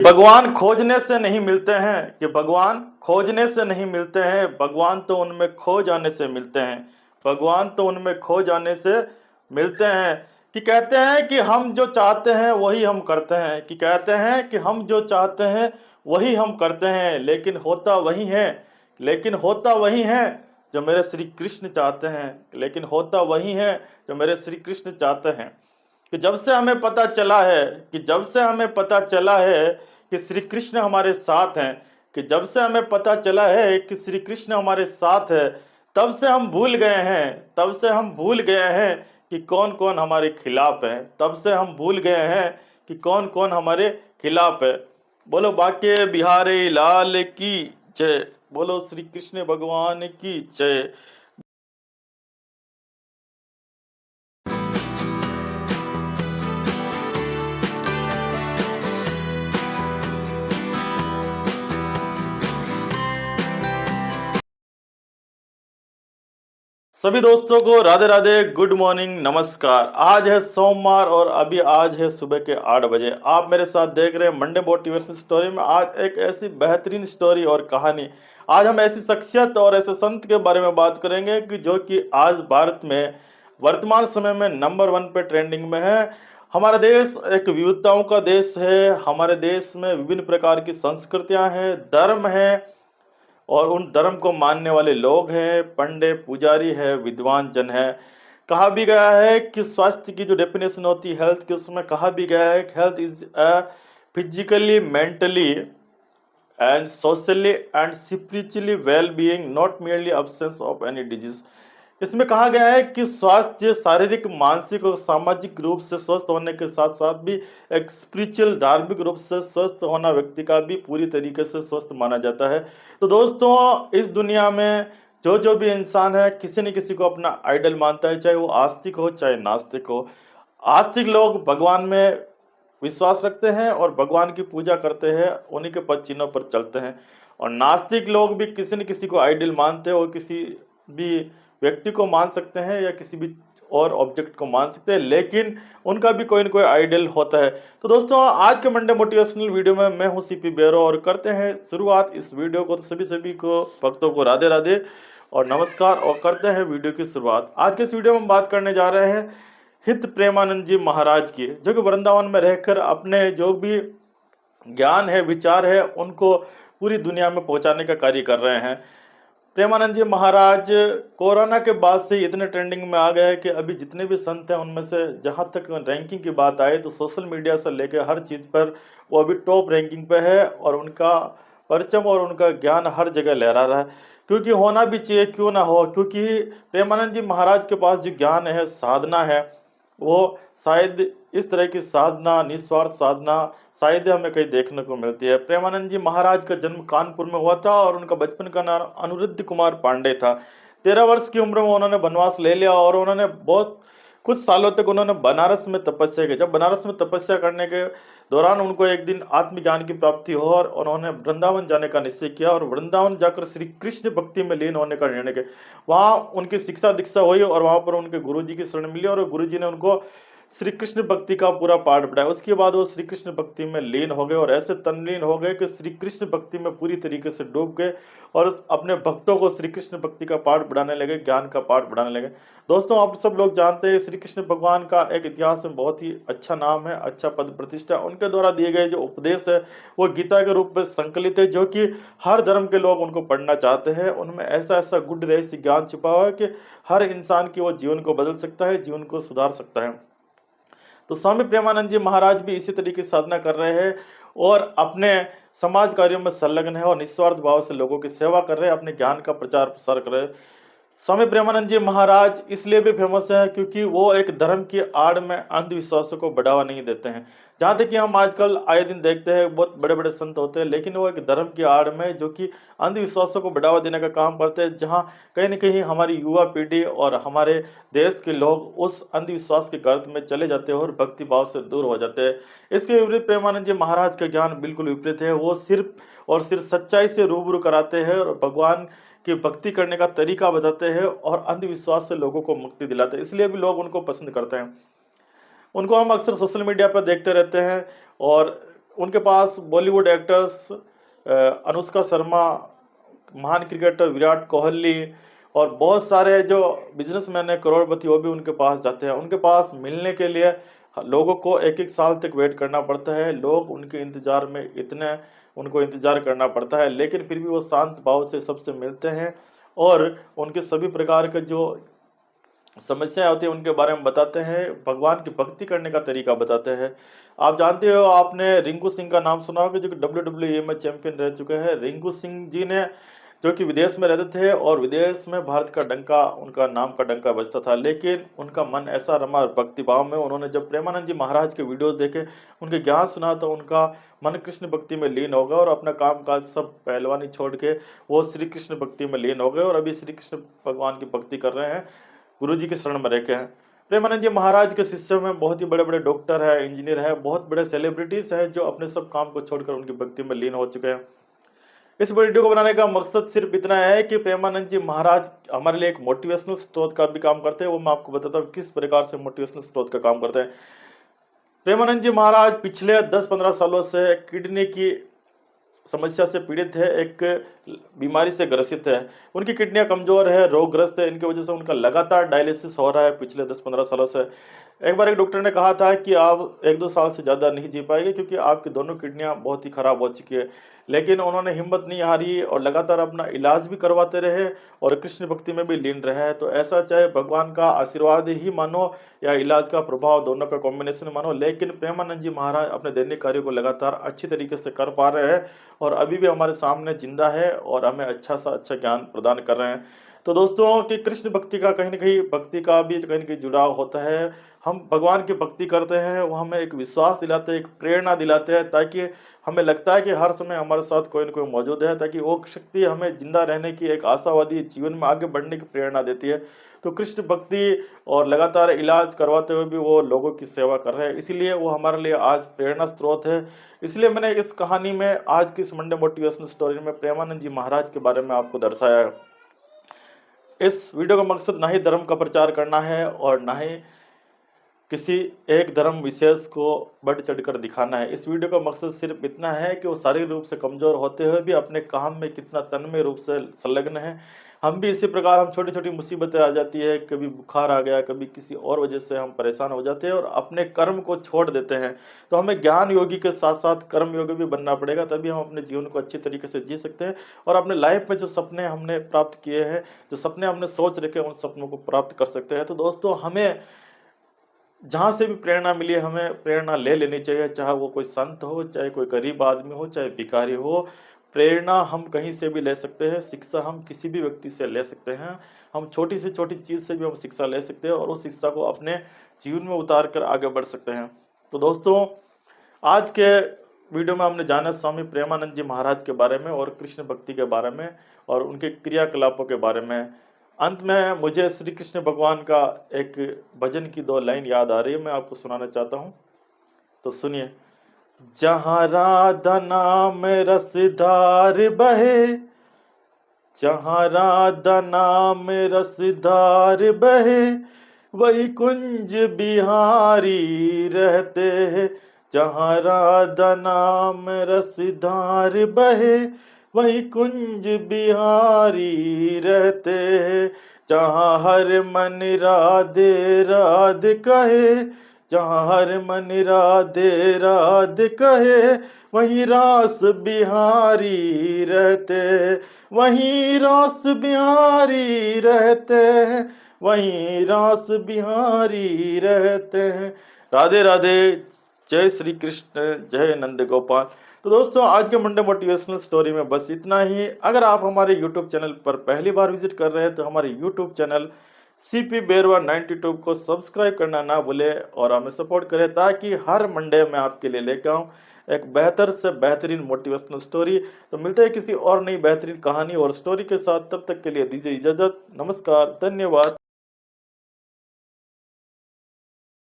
भगवान खोजने से नहीं मिलते हैं कि भगवान खोजने से नहीं मिलते हैं, भगवान तो उनमें खो जाने से मिलते हैं। भगवान तो उनमें खो जाने से मिलते हैं। कि कहते हैं कि हम जो चाहते हैं वही हम करते हैं, कि कहते हैं कि हम जो चाहते हैं वही हम करते हैं, लेकिन होता वही है जो मेरे श्री कृष्ण चाहते हैं, लेकिन होता वही है जो मेरे श्री कृष्ण चाहते हैं। कि जब से हमें पता चला है कि जब से हमें पता चला है कि श्री कृष्ण हमारे साथ हैं, कि जब से हमें पता चला है कि श्री कृष्ण हमारे साथ है, तब से हम भूल गए हैं, तब से हम भूल गए हैं कि कौन कौन हमारे खिलाफ है, तब से हम भूल गए हैं कि कौन कौन हमारे खिलाफ है। बोलो बाके बिहारी लाल की जय, बोलो श्री कृष्ण भगवान की जय। सभी दोस्तों को राधे राधे, गुड मॉर्निंग, नमस्कार। आज है सोमवार और अभी आज है सुबह के 8 बजे। आप मेरे साथ देख रहे हैं मंडे मोटिवेशन स्टोरी में। आज एक ऐसी बेहतरीन स्टोरी और कहानी, आज हम ऐसी शख्सियत और ऐसे संत के बारे में बात करेंगे कि जो कि आज भारत में वर्तमान समय में नंबर 1 पे ट्रेंडिंग में है। हमारा देश एक विविधताओं का देश है। हमारे देश में विभिन्न प्रकार की संस्कृतियां हैं, धर्म है और उन धर्म को मानने वाले लोग हैं, पंडित पुजारी है, विद्वान जन है। कहा भी गया है कि स्वास्थ्य की जो डेफिनेशन होती है हेल्थ की, उसमें कहा भी गया है कि health is a physically, mentally and socially and spiritually well being, not merely absence of any disease. इसमें कहा गया है कि स्वास्थ्य शारीरिक, मानसिक और सामाजिक रूप से स्वस्थ होने के साथ साथ भी एक स्पिरिचुअल, धार्मिक रूप से स्वस्थ होना व्यक्ति का भी पूरी तरीके से स्वस्थ माना जाता है। तो दोस्तों, इस दुनिया में जो जो भी इंसान है किसी न किसी को अपना आइडल मानता है, चाहे वो आस्तिक हो चाहे नास्तिक हो। आस्तिक लोग भगवान में विश्वास रखते हैं और भगवान की पूजा करते हैं, उन्हीं के पद चिन्हों पर चलते हैं। और नास्तिक लोग भी किसी न किसी को आइडल मानते हैं और किसी भी व्यक्ति को मान सकते हैं या किसी भी और ऑब्जेक्ट को मान सकते हैं, लेकिन उनका भी कोई ना कोई आइडल होता है। तो दोस्तों, आज के मंडे मोटिवेशनल वीडियो में मैं हूं सीपी बेरो और करते हैं शुरुआत इस वीडियो को। तो सभी को, भक्तों को राधे राधे और नमस्कार, और करते हैं वीडियो की शुरुआत। आज के इस वीडियो में हम बात करने जा रहे हैं हित प्रेमानंद जी महाराज की, जो कि वृंदावन में रहकर अपने जो भी ज्ञान है, विचार है, उनको पूरी दुनिया में पहुंचाने का कार्य कर रहे हैं। प्रेमानंद जी महाराज कोरोना के बाद से इतने ट्रेंडिंग में आ गए हैं कि अभी जितने भी संत हैं उनमें से जहाँ तक रैंकिंग की बात आए तो सोशल मीडिया से लेकर हर चीज़ पर वो अभी टॉप रैंकिंग पे है और उनका परचम और उनका ज्ञान हर जगह लहरा रहा है। क्योंकि होना भी चाहिए, क्यों ना हो, क्योंकि प्रेमानंद जी महाराज के पास जो ज्ञान है, साधना है, वो शायद इस तरह की साधना, निस्वार्थ साधना शायद हमें कहीं देखने को मिलती है। प्रेमानंद जी महाराज का जन्म कानपुर में हुआ था और उनका बचपन का नाम अनिरुद्ध कुमार पांडे था। 13 वर्ष की उम्र में उन्होंने वनवास ले लिया और उन्होंने बहुत कुछ सालों तक उन्होंने बनारस में तपस्या की। जब बनारस में तपस्या करने के दौरान उनको एक दिन आत्मज्ञान की प्राप्ति हो और उन्होंने वृंदावन जाने का निश्चय किया और वृंदावन जाकर श्री कृष्ण भक्ति में लीन होने का निर्णय किया। वहाँ उनकी शिक्षा दीक्षा हुई और वहाँ पर उनके गुरुजी की शरण मिली और गुरुजी ने उनको श्री कृष्ण भक्ति का पूरा पाठ पढ़ाया। उसके बाद वो श्री कृष्ण भक्ति में लीन हो गए और ऐसे तल्लीन हो गए कि श्री कृष्ण भक्ति में पूरी तरीके से डूब गए और अपने भक्तों को श्री कृष्ण भक्ति का पाठ पढ़ाने लगे, ज्ञान का पाठ पढ़ाने लगे। दोस्तों, आप सब लोग जानते हैं श्री कृष्ण भगवान का एक इतिहास में बहुत ही अच्छा नाम है, अच्छा पद प्रतिष्ठा। उनके द्वारा दिए गए जो उपदेश है वो गीता के रूप में संकलित है, जो कि हर धर्म के लोग उनको पढ़ना चाहते हैं। उनमें ऐसा ऐसा गुड रहस्य ज्ञान छुपा हुआ है कि हर इंसान की वो जीवन को बदल सकता है, जीवन को सुधार सकता है। तो स्वामी प्रेमानंद जी महाराज भी इसी तरीके की साधना कर रहे हैं और अपने समाज कार्यों में संलग्न है और निस्वार्थ भाव से लोगों की सेवा कर रहे हैं, अपने ज्ञान का प्रचार प्रसार कर रहे हैं। स्वामी प्रेमानंद जी महाराज इसलिए भी फेमस है क्योंकि वो एक धर्म की आड़ में अंधविश्वासों को बढ़ावा नहीं देते हैं। जहाँ तक कि हम आजकल आए दिन देखते हैं बहुत बड़े बड़े संत होते हैं, लेकिन वो एक धर्म की आड़ में जो कि अंधविश्वासों को बढ़ावा देने का काम करते हैं, जहाँ कहीं न कहीं हमारी युवा पीढ़ी और हमारे देश के लोग उस अंधविश्वास के गर्त में चले जाते हैं और भक्ति भाव से दूर हो जाते हैं। इसके विपरीत प्रेमानंद जी महाराज का ज्ञान बिल्कुल विपरीत है। वो सिर्फ और सिर्फ सच्चाई से रूबरू कराते हैं और भगवान की भक्ति करने का तरीका बताते हैं और अंधविश्वास से लोगों को मुक्ति दिलाते हैं। इसलिए भी लोग उनको पसंद करते हैं। उनको हम अक्सर सोशल मीडिया पर देखते रहते हैं और उनके पास बॉलीवुड एक्टर्स अनुष्का शर्मा, महान क्रिकेटर विराट कोहली और बहुत सारे जो बिजनेसमैन है करोड़पति, वो भी उनके पास जाते हैं। उनके पास मिलने के लिए लोगों को एक एक साल तक वेट करना पड़ता है। लोग उनके इंतजार में इतने उनको इंतजार करना पड़ता है, लेकिन फिर भी वो शांत भाव से सबसे मिलते हैं और उनके सभी प्रकार के जो समस्याएं होती है उनके बारे में बताते हैं, भगवान की भक्ति करने का तरीका बताते हैं। आप जानते हो, आपने रिंकू सिंह का नाम सुना होगा जो कि WWE में चैंपियन रह चुके हैं। रिंकू सिंह जी ने, जो कि विदेश में रहते थे और विदेश में भारत का डंका, उनका नाम का डंका बजता था, लेकिन उनका मन ऐसा रमा भक्ति भाव में, उन्होंने जब प्रेमानंद जी महाराज के वीडियोस देखे, उनके ज्ञान सुना, तो उनका मन कृष्ण भक्ति में लीन हो गया और अपना काम काज सब पहलवानी छोड़ के वो श्री कृष्ण भक्ति में लीन हो गए और अभी श्री कृष्ण भगवान की भक्ति कर रहे हैं, गुरु जी के शरण में रखे हैं। प्रेमानंद जी महाराज के शिष्यों में बहुत ही बड़े बड़े डॉक्टर है, इंजीनियर है, बहुत बड़े सेलिब्रिटीज हैं जो अपने सब काम को छोड़कर उनकी भक्ति में लीन हो चुके हैं। इस वीडियो को बनाने का मकसद सिर्फ इतना है कि प्रेमानंद जी महाराज हमारे लिए एक मोटिवेशनल स्रोत का भी काम करते हैं। वो मैं आपको बताता हूँ किस प्रकार से मोटिवेशनल स्रोत का काम करते हैं। प्रेमानंद जी महाराज पिछले 10-15 सालों से किडनी की समस्या से पीड़ित है, एक बीमारी से ग्रसित है। उनकी किडनियां कमजोर है, रोगग्रस्त है, इनकी वजह से उनका लगातार डायलिसिस हो रहा है पिछले 10-15 सालों से। एक बार एक डॉक्टर ने कहा था कि आप 1-2 साल से ज़्यादा नहीं जी पाएंगे क्योंकि आपकी दोनों किडनियां बहुत ही खराब हो चुकी है। लेकिन उन्होंने हिम्मत नहीं हारी और लगातार अपना इलाज भी करवाते रहे और कृष्ण भक्ति में भी लीन रहे। तो ऐसा चाहे भगवान का आशीर्वाद ही मानो या इलाज का प्रभाव, दोनों का कॉम्बिनेशन मानो, लेकिन प्रेमानंद जी महाराज अपने दैनिक कार्यों को लगातार अच्छी तरीके से कर पा रहे हैं और अभी भी हमारे सामने जिंदा है और हमें अच्छा सा अच्छा ज्ञान प्रदान कर रहे हैं। तो दोस्तों, कि कृष्ण भक्ति का कहीं ना कहीं, भक्ति का भी कहीं ना कहीं जुड़ाव होता है। हम भगवान की भक्ति करते हैं, वो हमें एक विश्वास दिलाते हैं, एक प्रेरणा दिलाते हैं, ताकि हमें लगता है कि हर समय हमारे साथ कोई ना कोई मौजूद है, ताकि वो शक्ति हमें जिंदा रहने की, एक आशावादी जीवन में आगे बढ़ने की प्रेरणा देती है। तो कृष्ण भक्ति और लगातार इलाज करवाते हुए भी वो लोगों की सेवा कर रहे हैं, इसीलिए वो हमारे लिए आज प्रेरणा स्रोत है। इसलिए मैंने इस कहानी में, आज की इस मंडे मोटिवेशनल स्टोरी में प्रेमानंद जी महाराज के बारे में आपको दर्शाया है। इस वीडियो का मकसद ना ही धर्म का प्रचार करना है और ना ही किसी एक धर्म विशेष को बढ़ चढ़कर दिखाना है। इस वीडियो का मकसद सिर्फ इतना है कि वो शारीरिक रूप से कमजोर होते हुए भी अपने काम में कितना तन्मय रूप से संलग्न है। हम भी इसी प्रकार, हम छोटी छोटी मुसीबतें आ जाती है, कभी बुखार आ गया, कभी किसी और वजह से हम परेशान हो जाते हैं और अपने कर्म को छोड़ देते हैं। तो हमें ज्ञान योगी के साथ साथ कर्म योगी भी बनना पड़ेगा, तभी हम अपने जीवन को अच्छी तरीके से जी सकते हैं और अपने लाइफ में जो सपने हमने प्राप्त किए हैं, जो सपने हमने सोच रखे, उन सपनों को प्राप्त कर सकते हैं। तो दोस्तों, हमें जहाँ से भी प्रेरणा मिली है, हमें प्रेरणा ले लेनी चाहिए, चाहे वो कोई संत हो, चाहे कोई गरीब आदमी हो, चाहे भिखारी हो। प्रेरणा हम कहीं से भी ले सकते हैं, शिक्षा हम किसी भी व्यक्ति से ले सकते हैं। हम छोटी से छोटी चीज़ से भी हम शिक्षा ले सकते हैं और उस शिक्षा को अपने जीवन में उतार कर आगे बढ़ सकते हैं। तो दोस्तों, आज के वीडियो में हमने जाना स्वामी प्रेमानंद जी महाराज के बारे में और कृष्ण भक्ति के बारे में और उनके क्रियाकलापों के बारे में। अंत में मुझे श्री कृष्ण भगवान का एक भजन की 2 लाइन याद आ रही है, मैं आपको सुनाना चाहता हूँ, तो सुनिए। जहाँ राधा नाम रसधार बहे, जहाँ राधा नाम रसधार बहे, वही कुंज बिहारी रहते हैं। जहाँ राधा नाम रसधार बहे, वही कुंज बिहारी रहते हैं। जहाँ हर मन राधे राधे कहे, जहाँ हर मन राधे राधे कहे, वहीं रास बिहारी रहते, वहीं रास बिहारी रहते हैं, वहीं रास बिहारी रहते हैं। राधे राधे। जय श्री कृष्ण, जय नंद गोपाल। तो दोस्तों, आज के मंडे मोटिवेशनल स्टोरी में बस इतना ही। अगर आप हमारे यूट्यूब चैनल पर पहली बार विजिट कर रहे हैं तो हमारे यूट्यूब चैनल CP बेरवा 92 को सब्सक्राइब करना ना भूले और हमें सपोर्ट करें, ताकि हर मंडे मैं आपके लिए लेकर आऊँ एक बेहतर से बेहतरीन मोटिवेशनल स्टोरी। तो मिलते हैं किसी और नई बेहतरीन कहानी और स्टोरी के साथ, तब तक के लिए दीजिए इजाजत। नमस्कार, धन्यवाद।